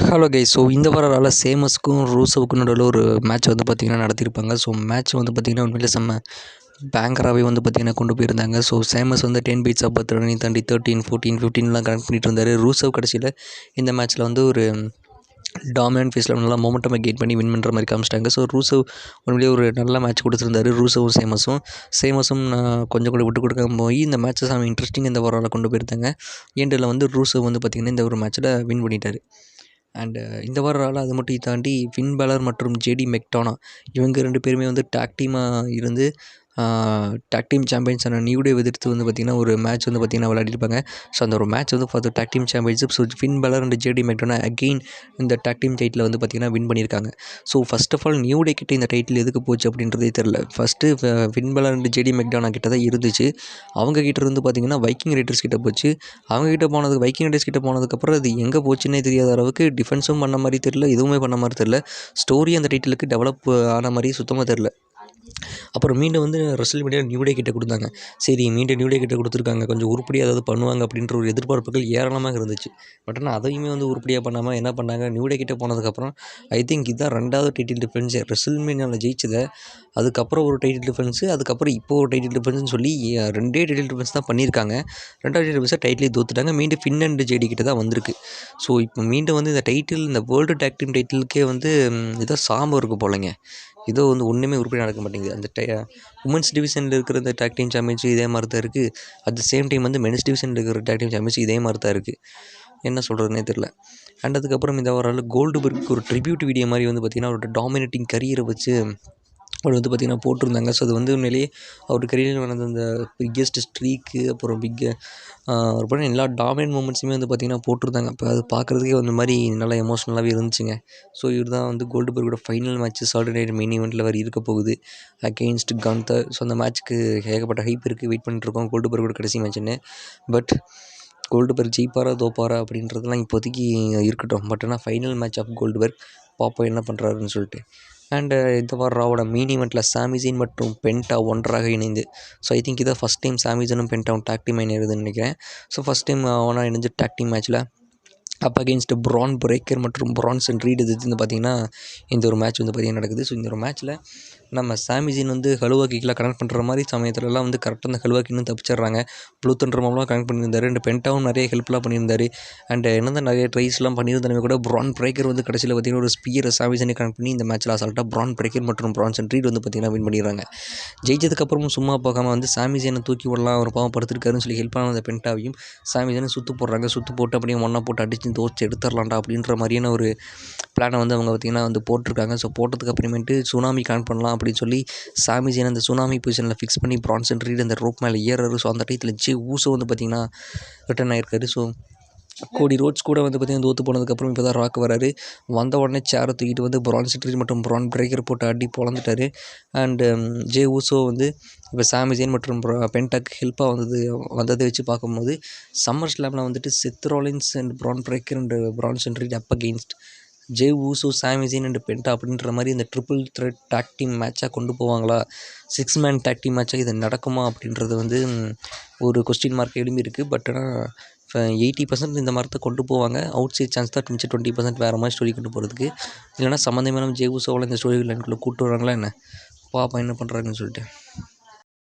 Hello guys. So இந்த வாரம் சேமஸ்க்கும் ரூசோவுக்கும் நடுவில் ஒரு மேட்ச் வந்து பார்த்திங்கன்னா நடத்தியிருப்பாங்க. ஸோ மேட்ச் வந்து பார்த்திங்கன்னா உண்மையிலே செம்ம பேங்கராகவே வந்து பார்த்திங்கன்னா கொண்டு போயிருந்தாங்க. ஸோ சேமஸ் வந்து 10 பீட்ஸ் ஆஃப் பர்த் ரன்னையும் தாண்டி 13, 14, 15லாம் கனெக்ட் பண்ணிட்டு இருந்தார். ரூசவ் கடைசியில் இந்த மேட்ச்சில் வந்து ஒரு டாமினன்ட் ஃபேஸில் நல்லா மொமெண்டமை கெயின் பண்ணி வின் பண்ணுற மாதிரி காமிச்சிட்டாங்க. ஸோ ரூசவ் உண்மையிலேயே ஒரு நல்ல மேட்ச் கொடுத்துருந்தாரு. ரூசவும் சேமஸும் கொஞ்சம் கூட விட்டு கொடுக்காம போய் இந்த மேட்சஸ் அவன் இன்ட்ரெஸ்டிங் இந்த வாரம் கொண்டு போயிருந்தாங்க. ஏண்டில் வந்து ரூசவ் வந்து பார்த்திங்கன்னா இந்த ஒரு மேட்ச்சில் வின் பண்ணிட்டார். அண்டு இந்த வாரம் அது மட்டும் தாண்டி ஃபின் பேலர் மற்றும் ஜேடி மெக்டானா இவங்க 2 பேருமே வந்து டாக் டீமாக இருந்து டாக் டீம் சாம்பியன்ஸான நியூ டே எதிர்த்து வந்து பார்த்திங்கன்னா ஒரு மேட்ச் வந்து பார்த்திங்கன்னா விளையாடிருப்பாங்க. ஸோ அந்த ஒரு மேட்ச் வந்து for the tag team championship. So Finn Balor and JD McDonagh again இந்த டாக் டீம் டைட்டில் வந்து பார்த்திங்கன்னா வின் பண்ணியிருக்காங்க. So first of all New Day கிட்ட இந்த டைட்டில் எதுக்கு போச்சு அப்படின்றதே தெரில. First Finn Balor and JD McDonagh கிட்ட தான் இருந்துச்சு. அவங்க கிட்ட இருந்து பார்த்திங்கன்னா வைக்கிங் ரைடர்ஸ் கிட்ட போச்சு. வைக்கிங் ரைடர்ஸ் கிட்ட போனதுக்கப்புறம் அது எங்கே போச்சுன்னே தெரியாத அளவுக்கு டிஃபென்ஸும் பண்ண மாதிரி தெரில, எதுவுமே பண்ண மாதிரி தெரில. ஸ்டோரி அந்த டைட்டிலுக்கு டெவலப் ஆன மாதிரி சுத்தமாக தெரில. அப்புறம் மீண்டும் வந்து ரெஸ்ல்மேனியா நியூ டே கிட்ட கொடுத்தாங்க. சரி, மீண்டும் நியூ டே கிட்ட கொடுத்துருக்காங்க, கொஞ்சம் உருப்படியாக ஏதாவது பண்ணுவாங்க அப்படின்ற ஒரு எதிர்பார்ப்புகள் ஏராளமாக இருந்துச்சு. பட் ஆனால் அதையுமே வந்து உருப்படியாக பண்ணாமல் என்ன பண்ணாங்க, நியூ டே கிட்ட போனதுக்கப்புறம் ஐ திங்க் இதுதான் 2வது டைட்டில் டிஃபென்ஸு. ரெஸ்ல்மேனியாவில் ஜெயிச்சதை அதுக்கப்புறம் ஒரு டைட்டில் டிஃபென்ஸு, அதுக்கப்புறம் இப்போ ஒரு டைட்டில் டிஃபென்ஸ்னு சொல்லி 2 டைட்டில் டிஃபென்ஸ் தான் பண்ணியிருக்காங்க. 2வது டைட்டில் டிஃபென்ஸை டைட்டிலே தோத்துட்டாங்க. மீண்டும் ஃபின் அண்ட் ஜேடி கிட்ட தான் வந்திருக்கு. ஸோ இப்போ மீண்டும் வந்து இந்த டைட்டில், இந்த வேர்ல்டு டாக் டீம் டைட்டிலுக்கே வந்து ஏதோ சாபம் இருக்குது போலங்க. ஏதோ வந்து ஒன்றுமே உருப்படி நடக்க மாட்டேங்குது. அந்த உமன்ஸ் டிவிஷனில் இருக்கிற இந்த டாக் டீம் சாம்பியன்ஷிப் இதே மாதிரி தான் இருக்குது. அட் த சேம் டைம் வந்து மென்ஸ் டிவிஷனில் இருக்கிற டாக் டீம் சாம்பியன்ஷிப் இதே மாதிரி தான் இருக்குது. என்ன சொல்கிறதுனே தெரில. அண்ட் அதுக்கப்புறம் இந்த ஒரு கோல்டுபர்க்கு ஒரு ட்ரிபியூட் வீடியோ மாதிரி வந்து பார்த்திங்கன்னா அவரோட டாமினேட்டிங் கரியரை வச்சு அவர் வந்து பார்த்திங்கன்னா போட்டிருந்தாங்க. ஸோ அது வந்து உண்மையிலேயே அவர் கரியரில் நடந்த அந்த பிக்கெஸ்ட் ஸ்ட்ரீக்கு, அப்புறம் அப்புறம் எல்லா டாமினன்ட் மூமெண்ட்ஸுமே வந்து பார்த்திங்கன்னா போட்டிருந்தாங்க. அப்போ அது பார்க்குறதுக்கே அந்த மாதிரி நல்லா எமோஷ்னலாகவே இருந்துச்சுங்க. ஸோ இவர் தான் வந்து கோல்டுபர்க்கோட final match Saturday Night Main ஈவெண்ட்டில் அவர் இருக்க போகுது அகெயின்ஸ்ட் கந்தர். ஸோ அந்த மேட்ச்சுக்கு ஏகப்பட்ட ஹைப் இருக்குது, வெயிட் பண்ணிட்டுருக்கோம் கோல்டுபர்க்கோட கடைசி மேட்ச்சுன்னு. பட் கோல்டுபர்க் ஜெயிப்பாரா தோப்பாரா அப்படின்றதெல்லாம் இப்போதைக்கு இருக்கட்டும். பட் ஆனால் ஃபைனல் மேட்ச் ஆஃப் கோல்டுபர்க் பார்ப்போம் என்ன பண்ணுறாருன்னு சொல்லிட்டு. அண்டு இந்த வாரம் ராவோட மெயின் ஈவெண்ட்டில் சாமிசீன் மற்றும் பென்டா ஒன்றாக இணைந்து, ஸோ ஐ திங்க் இதான் ஃபஸ்ட் டைம் சாமிசனும் பென்டாவும் டாக் டீம் இணைகிறதுன்னு நினைக்கிறேன். ஸோ ஃபஸ்ட் டைம் ஒன்றா இணைஞ்சு டாக் டீம் மேட்ச்சில் அப் அகெயின்ஸ்ட் பிரான் பிரேக்கர் மற்றும் பிரான்சன் ரீட் எதிர்த்து வந்து பார்த்திங்கன்னா இந்த ஒரு மேட்ச் வந்து பார்த்திங்கன்னா நடக்குது. ஸோ இந்த ஒரு மேட்ச்சில் நம்ம சாமிசீன் வந்து ஹலுவா கிக்கெலாம் கனெக்ட் பண்ணுற மாதிரி சமயத்துலலாம் வந்து கரெக்டாக அந்த ஹலுவா கின்னு தப்பிச்சிடுறாங்க. ப்ளூ தண்டர் மாம்லாம் கனெக்ட் பண்ணியிருந்தார். அண்ட் பென்டாவும் நிறைய ஹெல்ப்லாம் பண்ணியிருந்தார். அண்ட் என்னதான் நிறைய ட்ரைஸ்லாம் பண்ணியிருந்தாலுமே கூட பிரான் பிரேக்கர் வந்து கடைசியில் பார்த்திங்கன்னா ஒரு ஸ்பியரை சாமிசனை கனெக்ட் பண்ணி இந்த மேட்ச்சில் அசால்ட்டாக பிரான் பிரேக்கர் மற்றும் பிரான்சன் ரீட் வந்து பார்த்திங்கன்னா வின் பண்ணிடுறாங்க. ஜெயிச்சதுக்கப்புறமும் சும்மா போகாமல் வந்து சாமிசனை தூக்கி விடலாம், ஒரு பாவம் படுத்திருக்காருன்னு சொல்லி ஹெல்ப் பண்ண அந்த பென்டாவையும் சாமிசனை சுற்று போடுறாங்க. சுற்று போட்டு அப்படியே ஒன்றா போட்டு அடித்து தோச்சு எடுத்துடலாம்டா அப்படின்ற மாதிரியான ஒரு பிளானை வந்து அவங்க பார்த்திங்கன்னா வந்து போட்டிருக்காங்க. ஸோ போட்டதுக்கு அப்புறமேட்டு சுனாமி கனெக்ட் பண்ணலாம் அப்படின்னு சொல்லி சாமிசன் அந்த சுனாமி பொசிஷனில் ஃபிக்ஸ் பண்ணி பிரான்சன் ரீட் அந்த ரோப் மேலே ஏறாரு. ஸோ அந்த டயத்தில் ஜே ஊசோ வந்து பார்த்திங்கன்னா ரிட்டர்ன் ஆகிருக்காரு. ஸோ கோடி ரோட்ஸ் கூட வந்து பார்த்திங்கன்னா தோற்று போனதுக்கப்புறம் இப்போ தான் ராக் வராரு. வந்த உடனே சேரை தூக்கிட்டு வந்து பிரான்சன் ரீட் மற்றும் பிரான் பிரேக்கர் போட்டு அடி பொழந்துட்டார். அண்டு ஜே ஊசோ வந்து இப்போ சாமிசன் மற்றும் பென்டாக்கு ஹெல்ப்பாக வந்ததை வச்சு பார்க்கும்போது சம்மர் ஸ்லாமில் வந்துட்டு Seth Rollins and Bron Breakker and Bronson Reed up against Jey Uso, Sami Zayn and Penta அப்படின்ற மாதிரி இந்த ட்ரிபிள் த்ரெட் டாக் டீம் மேட்சாக கொண்டு போவாங்களா, 6 மேன் டாக் டீம் மேட்சாக இது நடக்குமா அப்படின்றது வந்து ஒரு கொஸ்டின் மார்க் எழும்பி இருக்குது. பட் ஆனால் 80% இந்த மரத்தை கொண்டு போவாங்க. அவுட் சைட் சான்ஸ் தான் மிச்சம் 20% வேறு மாதிரி ஸ்டோரி கொண்டு போகிறதுக்கு. இல்லைனா சம்மந்தமான ஜே ஊசோவில் இந்த ஸ்டோரி லைனுக்குள்ளே கூப்பிட்டு வராங்களா என்ன, பார்ப்போம் என்ன பண்ணுறாங்கன்னு சொல்லிட்டு.